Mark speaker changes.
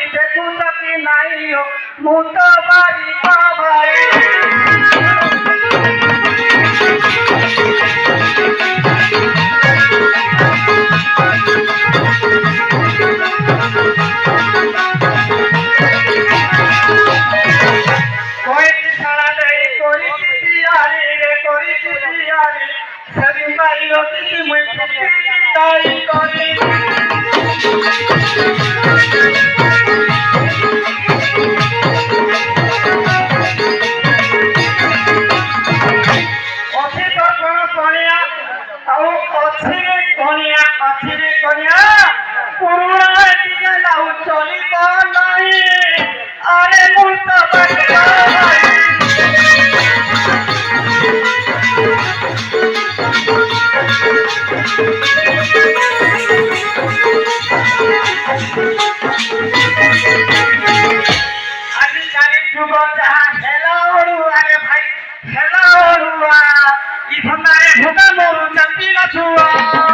Speaker 1: भाई देखू सकी नहीं हो मुँह तो बारी का भाई कोई किसाना नहीं कोई किसी यारी रे कोई किसी यारी सभी भाई होती थी मुझे ताई कोई अच्छी तो कौन कोनिया और अच्छी रे कोनिया पुराना टीका लाऊ चली तो नहीं अरे मुर्ता बच्चा आजिकाली जुग जहाँ खेलाउनु अरे भाइ खेलाउनु इफनारे भुका मोरु चन्दिला छुआ